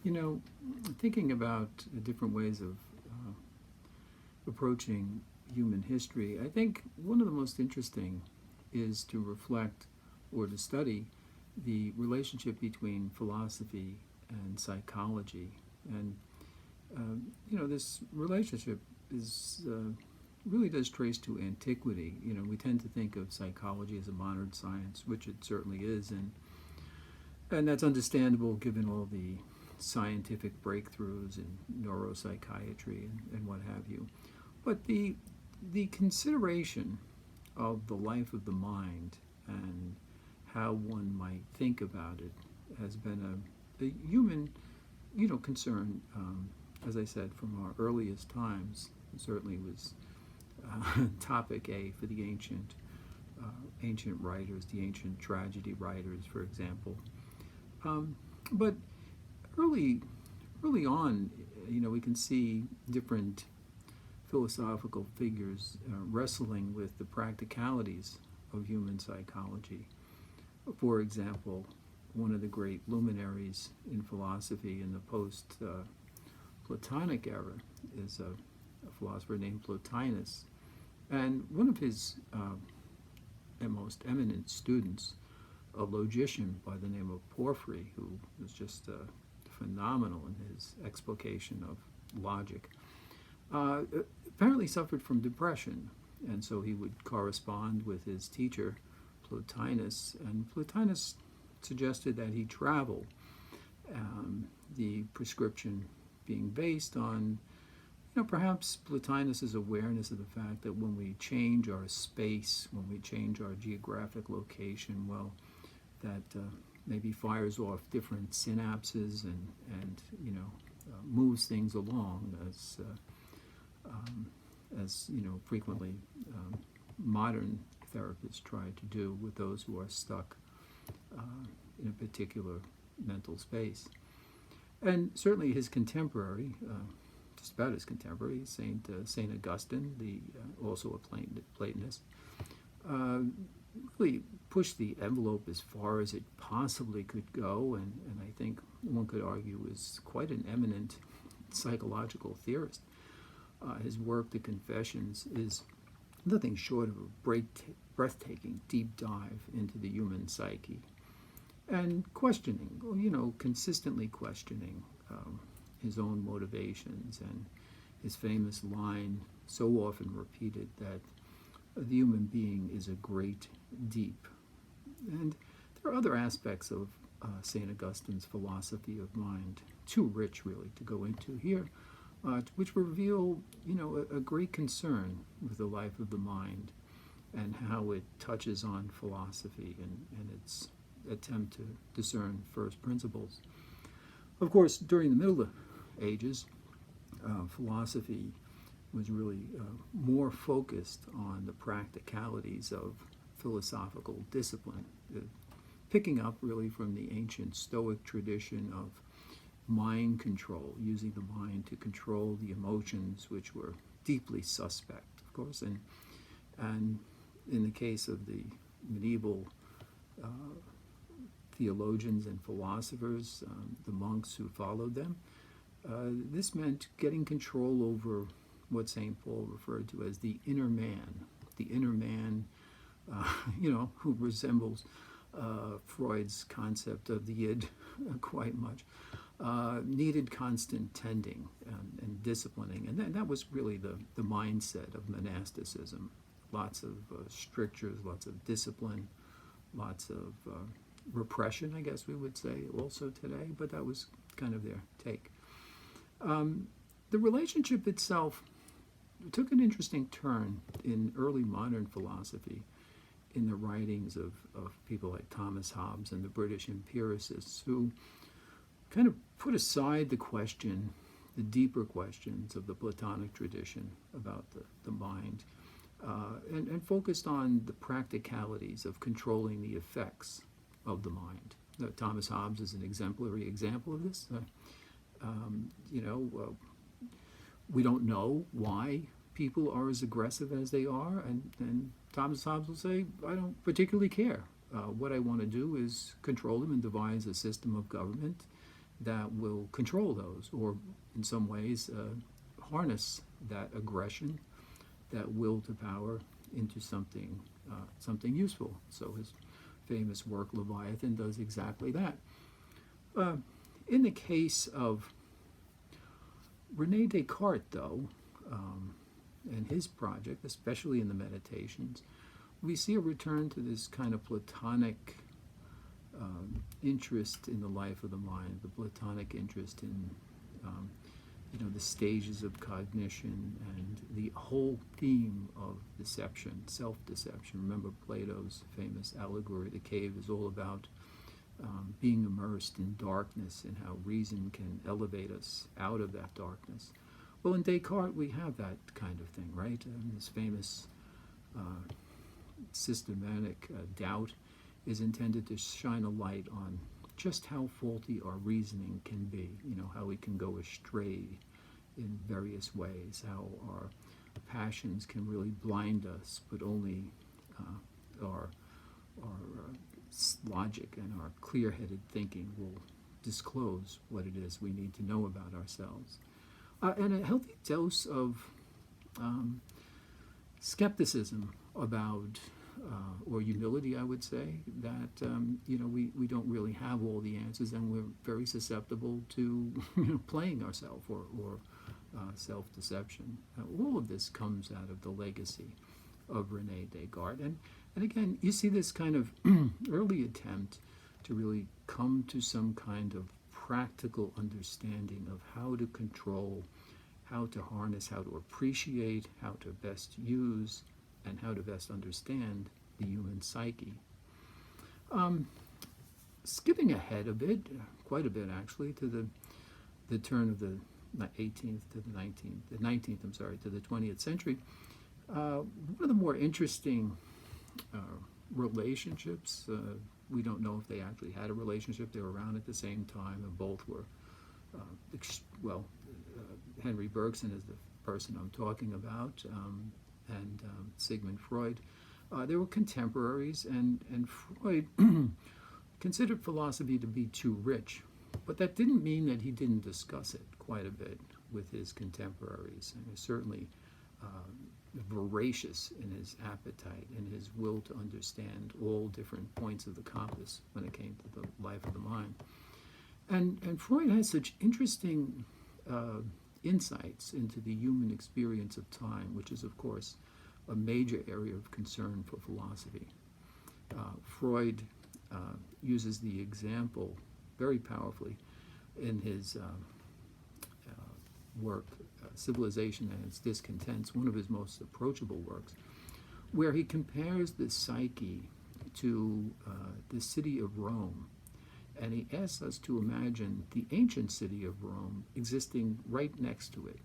You know, thinking about different ways of approaching human history, I think one of the most interesting is to reflect or to study the relationship between philosophy and psychology. And, this relationship is really does trace to antiquity. We tend to think of psychology as a modern science, which it certainly is, and that's understandable given all the scientific breakthroughs in neuropsychiatry and what have you. But the consideration of the life of the mind and how one might think about it has been a human, concern. As I said, from our earliest times, it certainly was topic A for the ancient writers, the ancient tragedy writers, for example. But early early on, we can see different philosophical figures wrestling with the practicalities of human psychology. For example, one of the great luminaries in philosophy in the post-Platonic era is a philosopher named Plotinus. And one of his most eminent students, a logician by the name of Porphyry, who was just phenomenal in his explication of logic, apparently suffered from depression. And so he would correspond with his teacher, Plotinus, and Plotinus suggested that he travel, the prescription being based on, perhaps Plotinus's awareness of the fact that when we change our space, when we change our geographic location, well, that maybe fires off different synapses and moves things along as frequently modern therapists try to do with those who are stuck in a particular mental space. And certainly his contemporary, just about his contemporary, Saint Augustine, also a Platonist, really pushed the envelope as far as it possibly could go, and I think one could argue is quite an eminent psychological theorist. His work, The Confessions, is nothing short of a breathtaking deep dive into the human psyche. And questioning, consistently questioning his own motivations, and his famous line, so often repeated, that the human being is a great deep. And there are other aspects of St. Augustine's philosophy of mind, too rich really to go into here, which reveal, a great concern with the life of the mind and how it touches on philosophy and its attempt to discern first principles. Of course, during the Middle Ages, philosophy was really more focused on the practicalities of philosophical discipline, picking up really from the ancient Stoic tradition of mind control, using the mind to control the emotions, which were deeply suspect, of course, and in the case of the medieval theologians and philosophers, the monks who followed them, this meant getting control over what St. Paul referred to as the inner man, who resembles Freud's concept of the id quite much, needed constant tending and disciplining. And that was really the mindset of monasticism. Lots of strictures, lots of discipline, lots of repression, I guess we would say also today, but that was kind of their take. The relationship itself took an interesting turn in early modern philosophy in the writings of people like Thomas Hobbes and the British empiricists, who kind of put aside the deeper questions of the Platonic tradition about the mind, and focused on the practicalities of controlling the effects of the mind. Thomas Hobbes is an exemplary example of this. We don't know why people are as aggressive as they are, and Thomas Hobbes will say, I don't particularly care. What I want to do is control them and devise a system of government that will control those, or in some ways harness that aggression, that will to power into something useful. So his famous work Leviathan does exactly that. In the case of Rene Descartes, though, and his project, especially in the Meditations, we see a return to this kind of Platonic interest in the life of the mind, the Platonic interest in the stages of cognition and the whole theme of deception, self-deception. Remember Plato's famous allegory, the cave, is all about being immersed in darkness and how reason can elevate us out of that darkness. Well, in Descartes, we have that kind of thing, right? This famous systematic doubt is intended to shine a light on just how faulty our reasoning can be, how we can go astray in various ways, how our passions can really blind us, but only our logic and our clear-headed thinking will disclose what it is we need to know about ourselves. And a healthy dose of skepticism about, or humility, I would say, that we don't really have all the answers, and we're very susceptible to playing ourselves or self-deception. All of this comes out of the legacy of Rene Descartes. And again, you see this kind of early attempt to really come to some kind of practical understanding of how to control, how to harness, how to appreciate, how to best use, and how to best understand the human psyche. Skipping ahead a bit, quite a bit actually, to the turn of the 18th to the 19th, to the 20th century, one of the more interesting relationships, we don't know if they actually had a relationship, they were around at the same time, and both were, Henry Bergson is the person I'm talking about, and Sigmund Freud. They were contemporaries, and Freud considered philosophy to be too rich, but that didn't mean that he didn't discuss it quite a bit with his contemporaries, and he was certainly voracious in his appetite and his will to understand all different points of the compass when it came to the life of the mind. And Freud has such interesting insights into the human experience of time, which is, of course, a major area of concern for philosophy. Freud uses the example very powerfully in his work, Civilization and Its Discontents, one of his most approachable works, where he compares the psyche to the city of Rome. And he asks us to imagine the ancient city of Rome existing right next to it,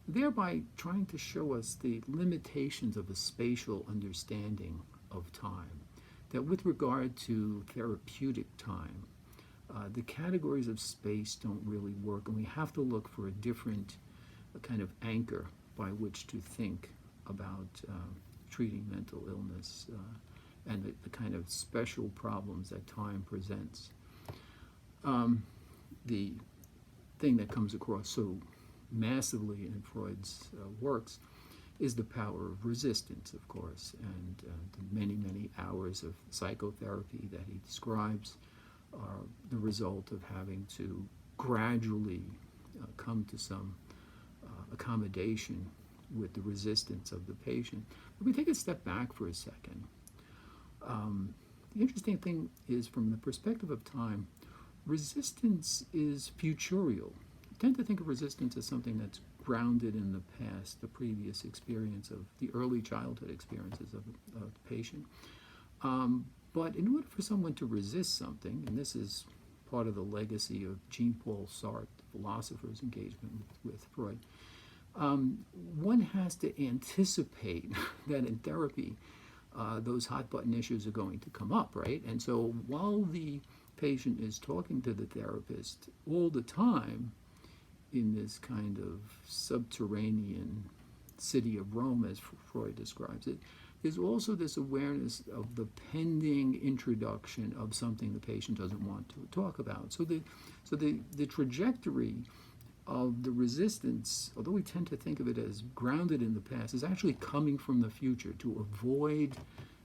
thereby trying to show us the limitations of a spatial understanding of time, that with regard to therapeutic time, the categories of space don't really work, and we have to look for a different kind of anchor by which to think about treating mental illness and the kind of special problems that time presents. The thing that comes across so massively in Freud's works is the power of resistance, of course, and the many, many hours of psychotherapy that he describes are the result of having to gradually come to some accommodation with the resistance of the patient. If we take a step back for a second, the interesting thing is, from the perspective of time, resistance is futurial. I tend to think of resistance as something that's grounded in the past, the previous experience of the early childhood experiences of the patient. But in order for someone to resist something, and this is part of the legacy of Jean-Paul Sartre, the philosopher's engagement with Freud, one has to anticipate that in therapy, those hot-button issues are going to come up, right? And so while the patient is talking to the therapist all the time in this kind of subterranean city of Rome, as Freud describes it, there's also this awareness of the pending introduction of something the patient doesn't want to talk about. So the trajectory of the resistance, although we tend to think of it as grounded in the past, is actually coming from the future to avoid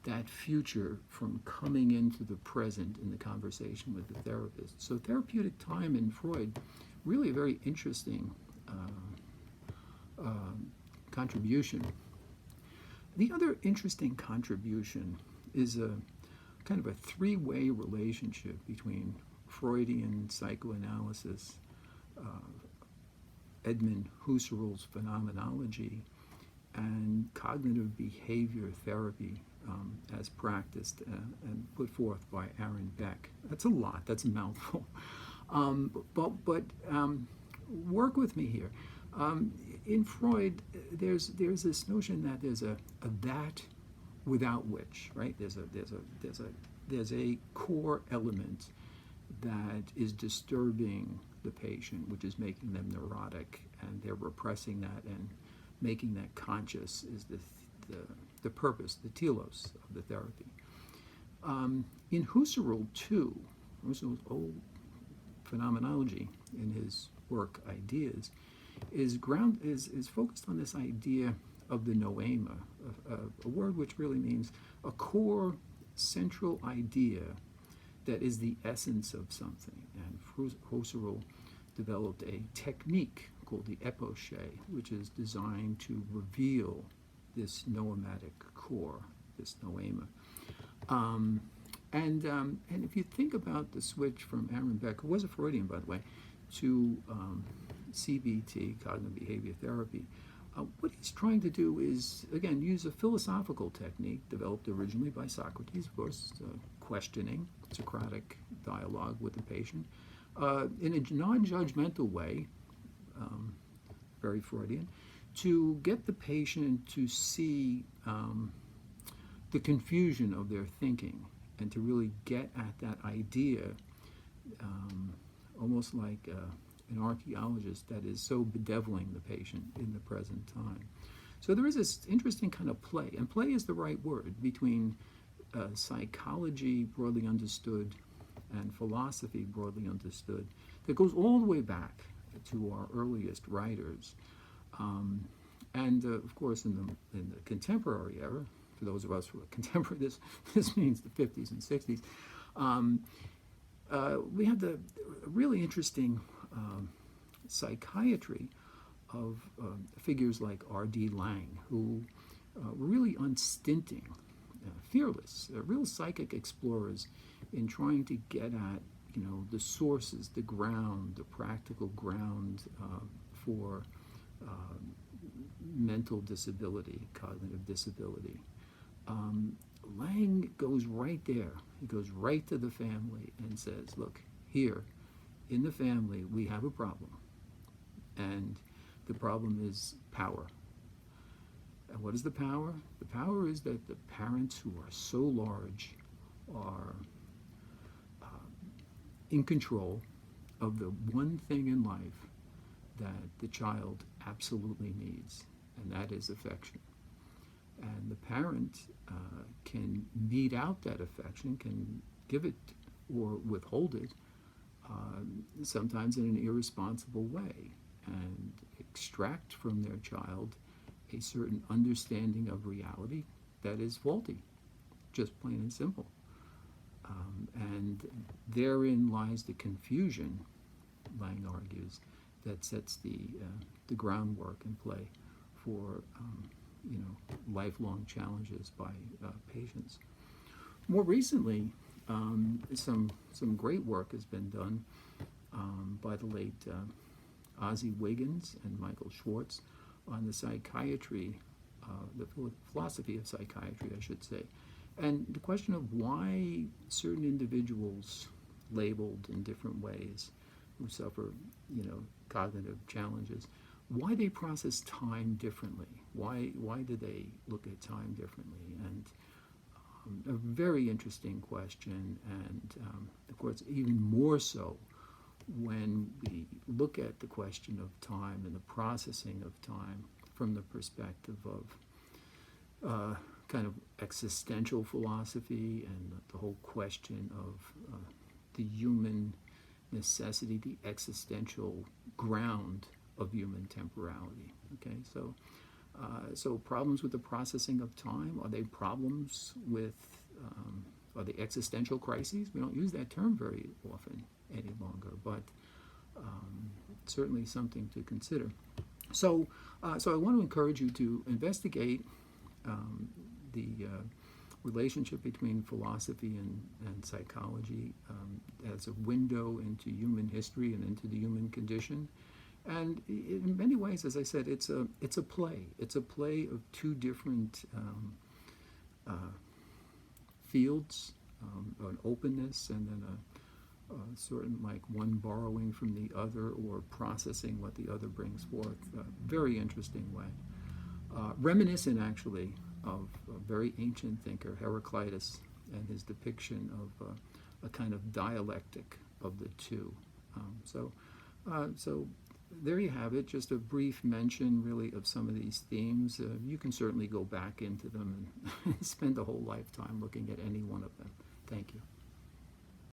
that future from coming into the present in the conversation with the therapist. So therapeutic time in Freud, really a very interesting contribution. The other interesting contribution is a kind of a three-way relationship between Freudian psychoanalysis, Edmund Husserl's phenomenology, and cognitive behavior therapy as practiced and put forth by Aaron Beck. That's a lot. That's a mouthful. But work with me here. In Freud, there's this notion that there's a that without which, right? There's a core element that is disturbing the patient, which is making them neurotic, and they're repressing that, and making that conscious is the purpose, the telos of the therapy. In Husserl too, Husserl's old phenomenology in his work Ideas is focused on this idea of the noema, a word which really means a core central idea that is the essence of something. And Husserl developed a technique called the epoché, which is designed to reveal this noematic core, this noema. And if you think about the switch from Aaron Beck, who was a Freudian, by the way, to CBT, cognitive behavior therapy, what he's trying to do is, again, use a philosophical technique developed originally by Socrates, of course, questioning, Socratic dialogue with the patient, in a non-judgmental way, very Freudian, to get the patient to see the confusion of their thinking and to really get at that idea, almost like an archaeologist that is so bedeviling the patient in the present time. So there is this interesting kind of play, and play is the right word, between psychology broadly understood and philosophy broadly understood, that goes all the way back to our earliest writers. And of course, in the contemporary era, for those of us who are contemporary, this means the 50s and 60s, we have the really interesting psychiatry of figures like R.D. Laing, who were really unstinting, fearless, real psychic explorers in trying to get at, the sources, the ground, the practical ground for mental disability, cognitive disability. Laing goes right there. He goes right to the family and says, look, here in the family we have a problem, and the problem is power. And what is the power? The power is that the parents who are so large are in control of the one thing in life that the child absolutely needs, and that is affection. And the parent can mete out that affection, can give it or withhold it, sometimes in an irresponsible way, and extract from their child a certain understanding of reality that is faulty, just plain and simple. And therein lies the confusion, Laing argues, that sets the groundwork in play for lifelong challenges by patients. More recently, some great work has been done by the late Ozzie Wiggins and Michael Schwartz on the psychiatry, the philosophy of psychiatry, I should say, and the question of why certain individuals labeled in different ways who suffer, cognitive challenges, why they process time differently. Why do they look at time differently? And a very interesting question, and of course even more so when we look at the question of time and the processing of time from the perspective of kind of existential philosophy and the whole question of the human necessity, the existential ground of human temporality. Okay, so problems with the processing of time, are they problems with, are they existential crises? We don't use that term very often any longer, but certainly something to consider. So I want to encourage you to investigate the relationship between philosophy and psychology as a window into human history and into the human condition. And in many ways, as I said, it's a play. It's a play of two different fields, an openness and then a sort of like one borrowing from the other or processing what the other brings forth. Very interesting way. Reminiscent, actually, of a very ancient thinker, Heraclitus, and his depiction of a kind of dialectic of the two. So there you have it, just a brief mention, really, of some of these themes. You can certainly go back into them and spend a whole lifetime looking at any one of them. Thank you.